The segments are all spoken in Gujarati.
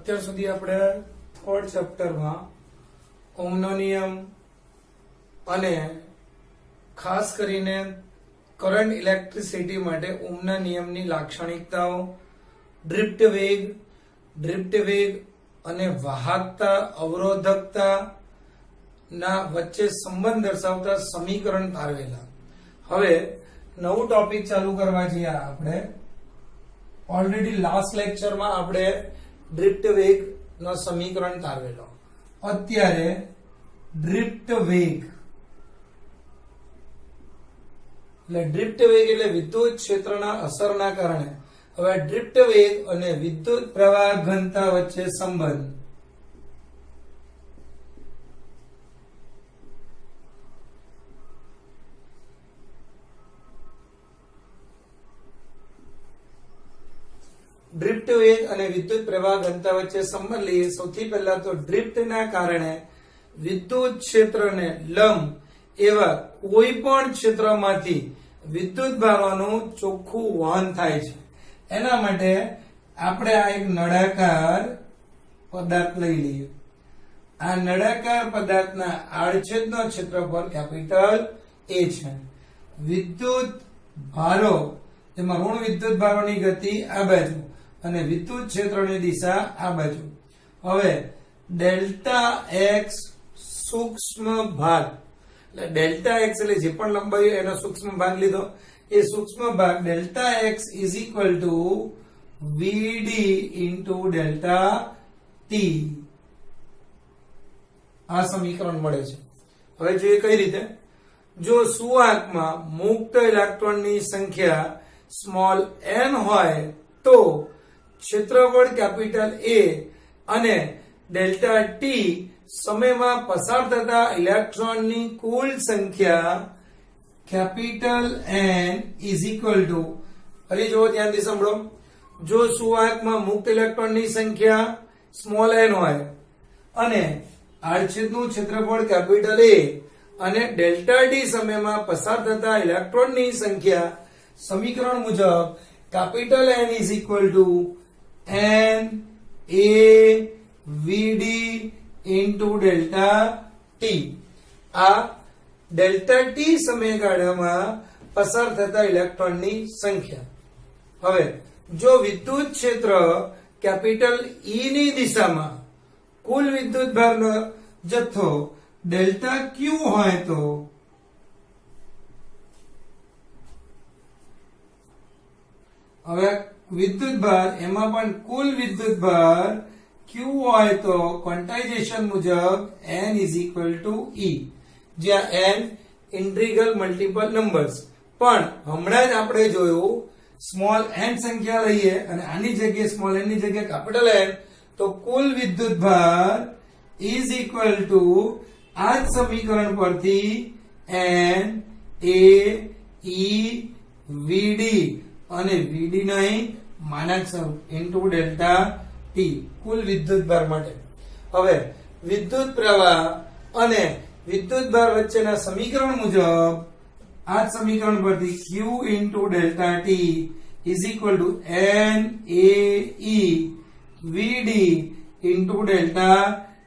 અત્યાર સુધી આપણે થર્ડ ચેપ્ટરમાં ઓહમનો નિયમ અને ખાસ કરીને કરંટ ઇલેક્ટ્રિસિટી માટે ઓહમના નિયમની લાક્ષણિકતાઓ, ડ્રિફ્ટ વેગ અને વાહકતા, અવરોધકતા ના વચ્ચે સંબંધ દર્શાવતા સમીકરણ તારવેલા. હવે નવું ટોપિક ચાલુ કરવા જઈએ. આપણે ઓલરેડી લાસ્ટ લેક્ચરમાં આપણે ડ્રિફ્ટ વેગ નો સમીકરણ તારવેલો. અત્યારે ડ્રિફ્ટ વેગ એટલે વિદ્યુત ક્ષેત્રના અસરના કારણે હવે ડ્રિફ્ટ વેગ અને વિદ્યુત પ્રવાહ ઘનતા વચ્ચે સંબંધ. ડ્રિફ્ટ વેગ અને વિદ્યુત પ્રવાહ ઘનતા વચ્ચે સંબંધ લઈએ. સૌથી પહેલા તો ડ્રિફ્ટના કારણે વિદ્યુત ક્ષેત્રને લંબ એવા કોઈ પણ ક્ષેત્રમાંથી વિદ્યુત ભારોનું ચોખ્ખું વહન થાય છે. એના માટે આપણે આ એક નળાકાર પદાર્થ લઈ લઈએ. આ નળાકાર પદાર્થના આડછેદનો ક્ષેત્રફળ કેપિટલ A છે. વિદ્યુત ભારો, જેમાં ઋણ વિદ્યુત ભારોની ગતિ આ બાજુ અને વિદ્યુત ક્ષેત્રની દિશા આ બાજુ. હવે ડેલ્ટા એક્સ સૂક્ષ્મ ભાગ, એટલે ડેલ્ટા એક્સ એટલે જે પણ લંબાઈ એનો સૂક્ષ્મ ભાગ લીધો. એ સૂક્ષ્મ ભાગ delta x is equal two VD into delta T. આ સમીકરણ મળે છે. હવે જોઈએ કઈ રીતે. જો સુવાહકમાં મુક્ત ઇલેક્ટ્રોનની સંખ્યા સ્મોલ n હોય તો ક્ષેત્રફળ કેપિટલ A અને ડેલ્ટા ટી સમયમાં પસાર થતા ઇલેક્ટ્રોનની કુલ સંખ્યા capital N is equal two, ફરી જો ધ્યાનથી સાંભળો. જો સુવાહકમાં મુક્ત ઇલેક્ટ્રોનની સંખ્યા સ્મોલ n હોય અને આડછેદનું ક્ષેત્રફળ કેપિટલ A અને ડેલ્ટા ટી સમયમાં પસાર થતા ઇલેક્ટ્રોનની સંખ્યા સમીકરણ મુજબ capital N is equal two N A VD into delta T. આ ડેલ્ટા ટી સમયગાળામાં પસાર થતા ઇલેક્ટ્રોનની સંખ્યા. હવે જો વિદ્યુત ક્ષેત્ર કેપિટલ E ની દિશામાં કુલ વિદ્યુત ભારનો જથ્થો ડેલ્ટા Q હોય તો હવે વિદ્યુત ભાર એમાં પણ કુલ વિદ્યુત ભાર Q હોય તો ક્વોન્ટાઇઝેશન મુજબ N is equal two E, જ્યાં N ઇન્ટિગ્રલ મલ્ટીપલ નંબર્સ. પણ હમણાં જ આપણે જોયું સ્મોલ n સંખ્યા લઈએ અને આની જગ્યાએ સ્મોલ n ની જગ્યાએ કેપિટલ N, તો કુલ વિદ્યુત ભાર ઇઝ ઇક્વલ ટુ આ જ સમીકરણ પરથી N A E VD અને VD નહીં માનક સ્વરૂપ ઇન્ટુ ડેલ્ટા ટી કુલ વિદ્યુત ભાર માટે. હવે વિદ્યુત પ્રવાહ અને વિદ્યુત ભાર વચ્ચેના સમીકરણ મુજબ આ સમીકરણ પરથી Q into delta T is equal two N A E VD into delta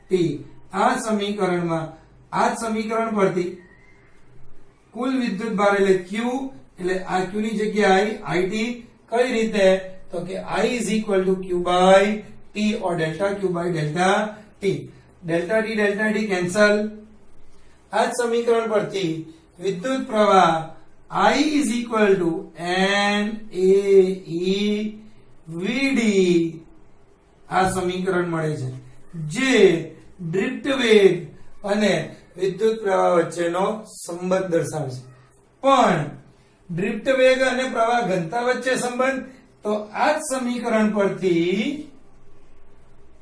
T. આ સમીકરણમાં આ સમીકરણ પરથી કુલ વિદ્યુત ભાર એટલે Q, એટલે આ Q ની જગ્યાએ IT. કઈ રીતે? તો કે I is equal to Q by T or delta Q by delta T. delta T cancel. આ સમીકરણ પરથી વિદ્યુત પ્રવાહ I is equal to N A E VD આ સમીકરણ મળે છે, જે ડ્રિફ્ટ વેગ અને વિદ્યુત પ્રવાહ વચ્ચેનો સંબંધ દર્શાવે છે. પણ ડ્રિફ્ટ વેગ અને પ્રવાહ ઘનતા વચ્ચે સંબંધ તો આ જ સમીકરણ પરથી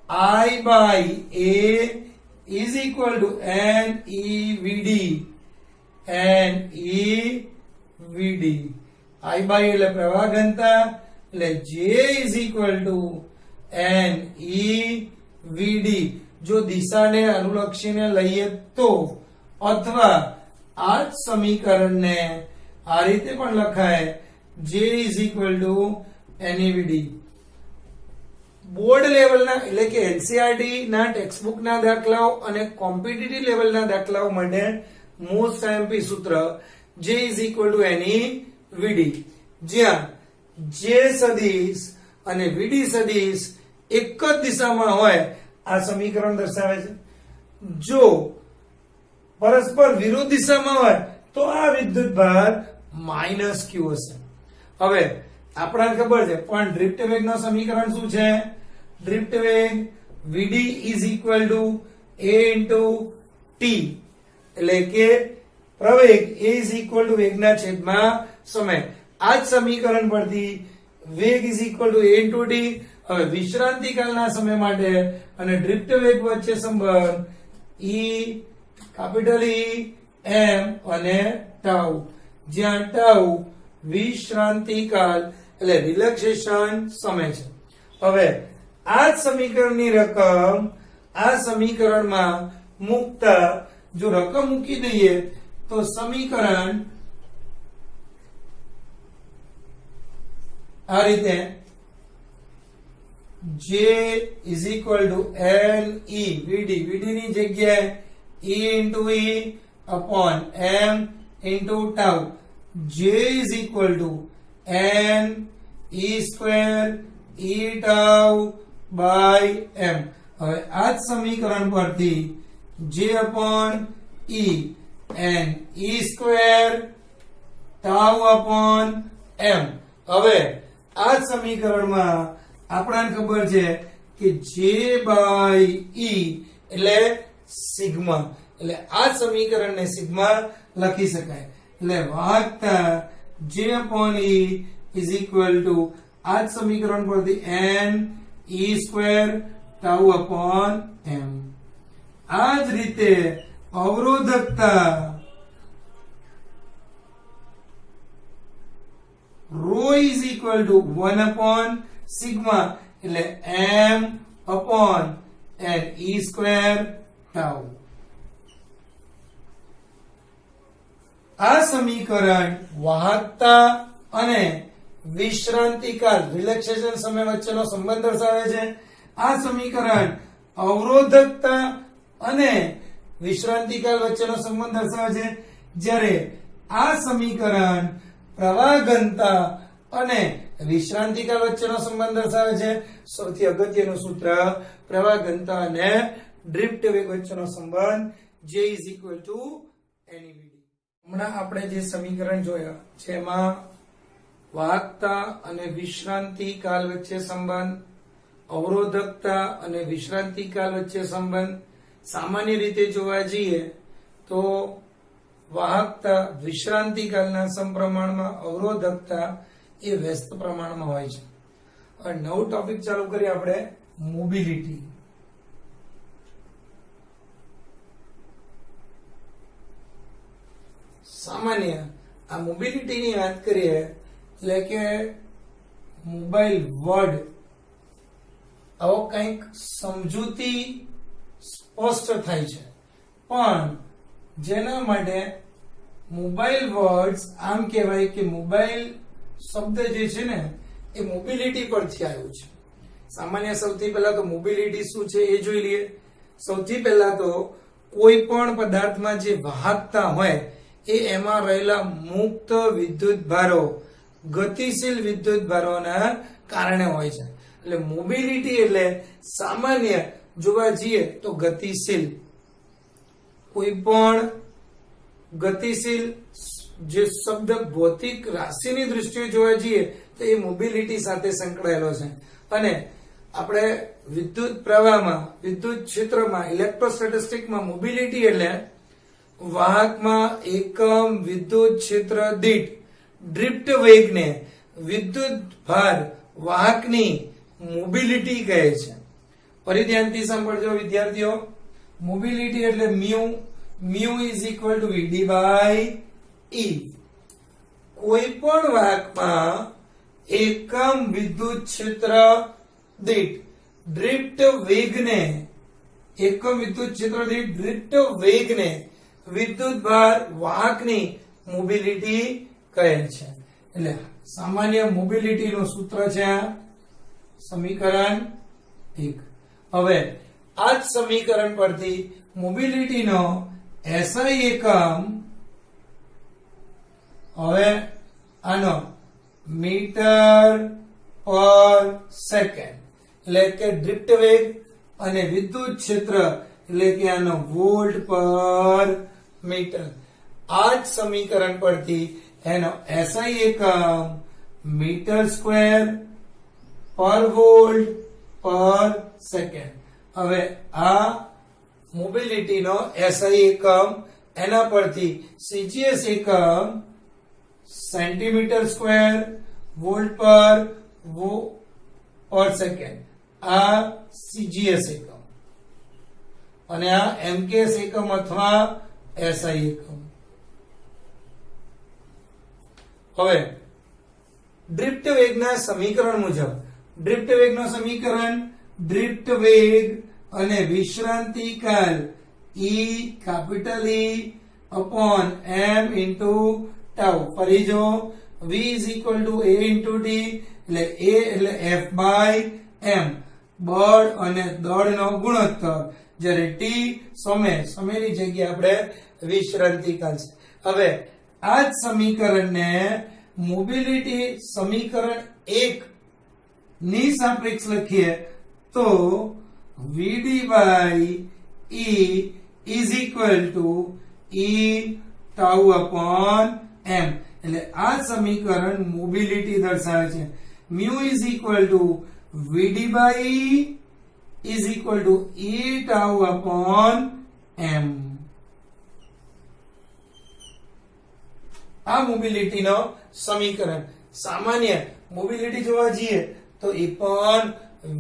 I by A is equal to N E VD. N E VD. I by એટલે પ્રવાહ ઘનતા, એટલે J is equal to N E VD. જો દિશાને અનુલક્ષીને લઈએ તો, અથવા આ જ સમીકરણને આ રીતે પણ લખાય J is equal to NEVD. Board લેવલના એટલે કે એનસીઆરટી ના ટેક્સ્ટબુક ના દાખલાઓ અને કોમ્પિટિટિવ લેવલના દાખલાઓ માટે મોસ્ટ આઈએમપી સૂત્ર J ઇઝ ઇક્વલ ટુ એની વીડી, જ્યાં જે સદિશ અને વીડી સદિશ એક જ દિશામાં હોય આ સમીકરણ દર્શાવે છે. જો પરસ્પર વિરુદ્ધ દિશામાં હોય તો આ વિદ્યુતભાર માઇનસ ક્યુ હશે. હવે આપણને ખબર છે પણ ડ્રિફ્ટ વેગનું સમીકરણ શું છે? ડ્રિફ્ટ વેગ Vd is equal to a into t, એટલે કે પ્રવેગ a is equal to વેગના છેદમાં સમય. આ જ સમીકરણ પરથી વેગ is equal to a into t. હવે વિશ્રાંતિ કાળના સમય માટે અને ડ્રિફ્ટ વેગ વચ્ચે સંબંધ E કેપિટલ E m અને ટાઉ, જ્યાં ટાઉ વિશ્રાંતિ કાળ એટલે રિલેક્સેશન સમય છે. હવે આ જ સમીકરણની રકમ આ સમીકરણમાં મૂકતા જો રકમ મૂકી દઈએ તો સમીકરણ આ રીતે J is equal to L E Vd, Vd ની જગ્યાએ E into E upon M into tau. J is equal to N E square E tau by M. હવે આ જ સમીકરણ પરથી J upon E N E square tau upon M. હવે આ જ સમીકરણમાં આપણને ખબર છે કે J by E એટલે સિગ્મા, એટલે આ સમીકરણને સિગ્મા લખી શકાય. એટલે વાહકતા J upon E is equal to આ જ સમીકરણ પરથી N E square tau upon M. આ જ રીતે અવરોધકતા rho is equal to 1 upon sigma, એટલે M upon N E square tau. આ સમીકરણ વાહકતા અને વિશ્રાંતિકાળ રિલેક્સેશન સમય વચ્ચેનો સંબંધ દર્શાવે છે. આ સમીકરણ અવરોધકતા અને વિશ્રાંતિકાળ વચ્ચેનો સંબંધ દર્શાવે છે, જ્યારે આ સમીકરણ પ્રવાહ ઘનતા અને વિશ્રાંતિકાળ વચ્ચેનો સંબંધ દર્શાવે છે. સૌથી અગત્યનું સૂત્ર પ્રવાહ ઘનતા અને ડ્રિફ્ટ વેગ વચ્ચેનો સંબંધ J is equal to NEVD. હમણાં આપણે જે સમીકરણ જોયા છે એમાં વાહકતા અને વિશ્રાંતિકાળ વચ્ચે સંબંધ, અવરોધકતા અને વિશ્રાંતિકાળ વચ્ચે સંબંધ. સામાન્ય રીતે જોવા જઈએ તો વાહકતા વિશ્રાંતિકાળના સમપ્રમાણમાં, અવરોધકતા એ વ્યસ્ત પ્રમાણમાં હોય છે. હવે નવું ટોપિક ચાલુ કરીએ આપણે, મોબિલિટી. સામાન્ય આ મોબિલિટી ની વાત કરીએ એટલે કે મોબાઈલ વર્ડ આવો કંઈક સમજૂતી સ્પષ્ટ થાય છે, પણ જેના માટે મોબાઈલ વર્ડ્સ આમ કહેવાય કે મોબાઈલ શબ્દ જે છે ને એ મોબિલિટી પરથી આવ્યું છે. સામાન્ય સૌથી પહેલા તો મોબિલિટી શું છે એ જોઈ લઈએ. સૌથી પહેલા તો કોઈ પણ પદાર્થમાં જે વાહકતા હોય એ એમાં રહેલા મુક્ત વિદ્યુત ભારો ગતિશીલ વિદ્યુત ભારોના કારણે હોય છે. એટલે મોબિલિટી એટલે સામાન્ય જોવા જઈએ તો ગતિશીલ, કોઈ પણ ગતિશીલ જે શબ્દ ભૌતિક રાશિની દૃષ્ટિએ જોવા જઈએ તો એ મોબિલિટી સાથે સંકળાયેલો છે. અને આપણે વિદ્યુત પ્રવાહમાં, વિદ્યુત ક્ષેત્રમાં, ઇલેક્ટ્રોસ્ટેટિસ્ટિકમાં મોબિલિટી એટલે વાહકમાં એકમ વિદ્યુત ક્ષેત્ર દીઠ ડ્રિફ્ટ વેગને વિદ્યુત ભાર વાહકની મોબિલિટી કહે છે. ફરી ધ્યાનથી સાંભળજો વિદ્યાર્થીઓ. મોબિલિટી એટલે mu is equal to Vd by E. કોઈ પણ વાહકમાં એકમ વિદ્યુત ક્ષેત્ર દીઠ ડ્રિફ્ટ વેગને, એકમ વિદ્યુત ક્ષેત્ર દીઠ ડ્રિફ્ટ વેગને વિદ્યુત ભાર વાહકની મોબિલિટી કહે છે. એટલે સામાન્ય મોબિલિટી નું સૂત્ર છે સમીકરણ 1. હવે આ જ સમીકરણ પરથી મોબિલિટીનો SI એકમ હવે આનો મીટર પર સેકન્ડ એટલે કે ડ્રિફ્ટ વેગ અને વિદ્યુત ક્ષેત્ર એટલે કે આનો વોલ્ટ પર મીટર. આ જ સમીકરણ પરથી એનો SI એકમ મીટર સ્ક્વેર પર વોલ્ટ પર સેકન્ડ. હવે આ મોબિલિટીનો SI એકમ એના પરથી CGS એકમ સેન્ટીમીટર સ્ક્વેર વોલ્ટ પર સેકન્ડ. આ CGS એકમ અને આ MKS એકમ અથવા SI એકમ. હવે ડ્રિફ્ટ વેગના સમીકરણ મુજબ ડ્રિફ્ટ વેગનો સમીકરણ ડ્રિફ્ટ વેગ અને વિશ્રાંતિ કાલ E capital E upon m into tau. ફરી જો V is equal to A into T એટલે A એટલે F by m બળ અને દળનો ગુણોત્તર જ્યારે T સમયની જગ્યાએ આપણે વિશ્રાંતિ કાલ છે. હવે આ જ સમીકરણને મોબિલિટી સમીકરણ 1 ની સાપેક્ષ લખીએ તો VD by E is equal to E tau upon m. એટલે આ સમીકરણ મોબિલિટી દર્શાવે છે. mu is equal to VD by E is equal to E tau upon m. આ મોબિલિટીનો સમીકરણ. સામાન્ય મોબિલિટી જોવા જઈએ તો એ પણ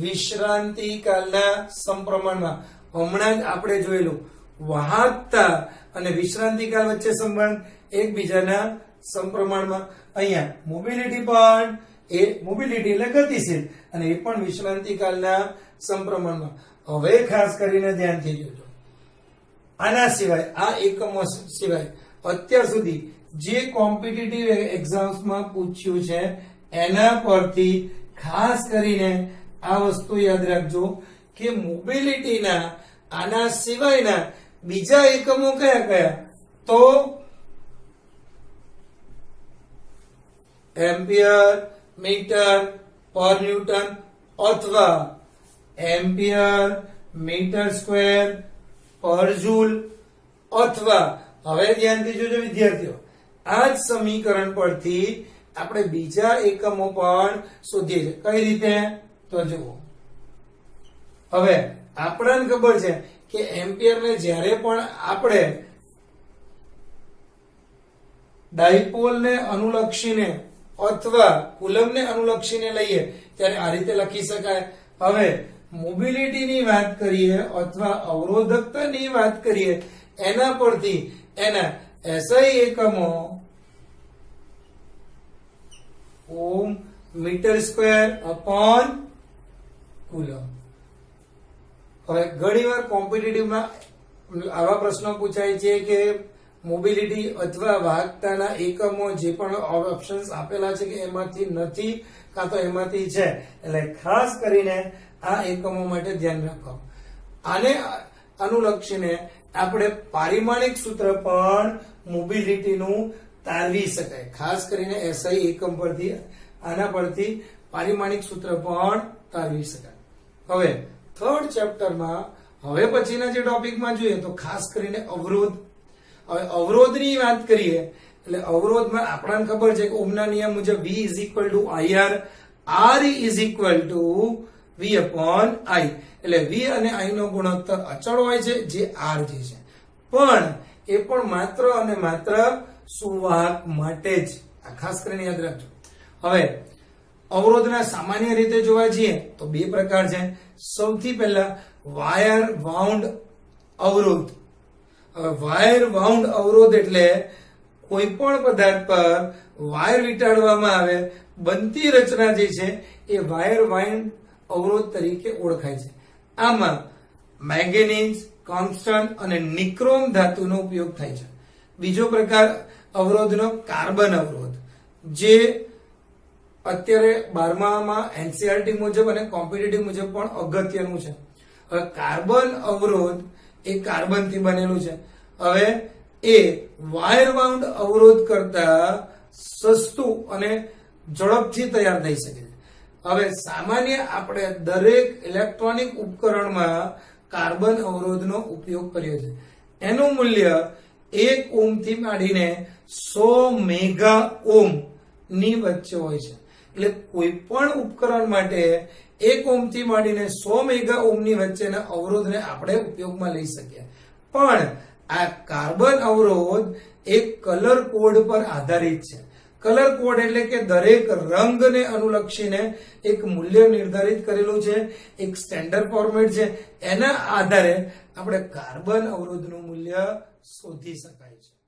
વિશ્રાંતિ કાલના સમપ્રમાણમાં. હમણાં જ આપણે જોયેલું વાહકતા અને વિશ્રાંતિ કાલ વચ્ચે સંબંધ એકબીજાના સમપ્રમાણમાં. અહીંયા મોબિલિટી પણ એ મોબિલિટી એટલે ગતિશીલ અને એ પણ વિશ્રાંતિ કાલના સમપ્રમાણમાં. હવે ખાસ કરીને ધ્યાનથી જોજો. આના સિવાય આ એકમો સિવાય અત્યાર સુધી જે કોમ્પિટિટિવ એક્ઝામ્સમાં પૂછ્યું છે એના પરથી ખાસ કરીને આ વસ્તુ યાદ રાખજો કે મોબિલિટીના આના સિવાયના બીજા એકમો કયા કયા તો એમ્પિયર મીટર પર ન્યૂટન અથવા એમ્પિયર મીટર સ્ક્વેર પર જૂલ અથવા હવે ધ્યાનથી જોજો વિદ્યાર્થીઓ આ જ સમીકરણ પરથી આપણે બીજા એકમો પણ શોધીએ છીએ. કઈ રીતે તો જુઓ. હવે આપણને ખબર છે કે એમ્પિયરને જ્યારે પણ આપણે ડાયપોલને અનુલક્ષીને અથવા કુલમને અનુલક્ષીને લઈએ ત્યારે આ રીતે લખી શકાય. હવે મોબિલિટીની વાત કરીએ અથવા અવરોધકતાની વાત કરીએ એના પરથી એના SI એકમો ઓમ મીટર સ્ક્વેર અપોન કુલમ. હવે ઘણીવાર કોમ્પિટિટિવમાં આવા પ્રશ્નો પૂછાય છે કે મોબિલિટી અથવા વાહકતાના એકમો જે પણ ઓપ્શન્સ આપેલા છે કે એમાંથી નથી કાં તો એમાંથી છે. એટલે ખાસ કરીને આ એકમો માટે ધ્યાન રાખો. આને અનુલક્ષીને આપણે પારિમાણિક સૂત્ર પણ મોબિલિટીનું તારવી શકાય. ખાસ કરીને SI એકમ પરથી આના પરથી પારિમાણિક સૂત્ર પણ તારવી શકાય. હવે થર્ડ ચેપ્ટરમાં હવે પછીના જે ટોપિકમાં જોઈએ તો ખાસ કરીને અવરોધ. હવે અવરોધની વાત કરીએ એટલે અવરોધમાં આપણને ખબર છે કે ઓહમના નિયમ મુજબ V is equal to IR, R is equal to V upon I. એટલે V અને I નો ગુણોત્તર અચળ હોય છે જે R જે છે, પણ એ પણ માત્ર અને માત્ર સુવાહક માટે જ. આ ખાસ કરીને યાદ રાખજો. હવે અવરોધના સામાન્ય રીતે જોવા જઈએ તો બે પ્રકાર છે. સૌથી પહેલા વાયર વાઉન્ડ અવરોધ. હવે વાયર વાઉન્ડ અવરોધ એટલે કોઈ પણ પદાર્થ પર વાયર વીંટાળવામાં આવે બનતી રચના જે છે એ વાયર વાઉન્ડ અવરોધ તરીકે ઓળખાય છે. આમાં મેંગેનીઝ, ટંગસ્ટન અને નિક્રોમ ધાતુનો ઉપયોગ થાય છે. બીજો પ્રકાર અવરોધનો કાર્બન અવરોધ, જે અત્યારે 12માં એનસીઆરટી મુજબ અને કોમ્પિટિટિવ મુજબ પણ અગત્યનું છે. હવે કાર્બન અવરોધ એ કાર્બનથી બનેલું છે. હવે એ વાયર બાઉન્ડ અવરોધ કરતા સસ્તું અને ઝડપથી તૈયાર થઈ શકે છે. હવે સામાન્ય આપણે દરેક ઇલેક્ટ્રોનિક ઉપકરણમાં કાર્બન અવરોધનો ઉપયોગ કર્યો છે. એનું મૂલ્ય 1 ઓહ્મ થી માંડીને 100 મેગા ઓહ્મ ની વચ્ચે હોય છે. એટલે કોઈ પણ ઉપકરણ માટે 1 ઓહ્મ થી માંડીને 100 મેગા ઓહ્મ ની વચ્ચેના અવરોધને આપણે ઉપયોગમાં લઈ શકીએ. પણ આ કાર્બન અવરોધ એક કલર કોડ પર આધારિત છે. કલર કોડ એટલે કે દરેક રંગને અનુલક્ષીને એક મૂલ્ય નિર્ધારિત કરેલું છે, એક સ્ટેન્ડર્ડ ફોર્મેટ છે. એના આધારે આપણે કાર્બન અવરોધનું મૂલ્ય શોધી શકાય છે.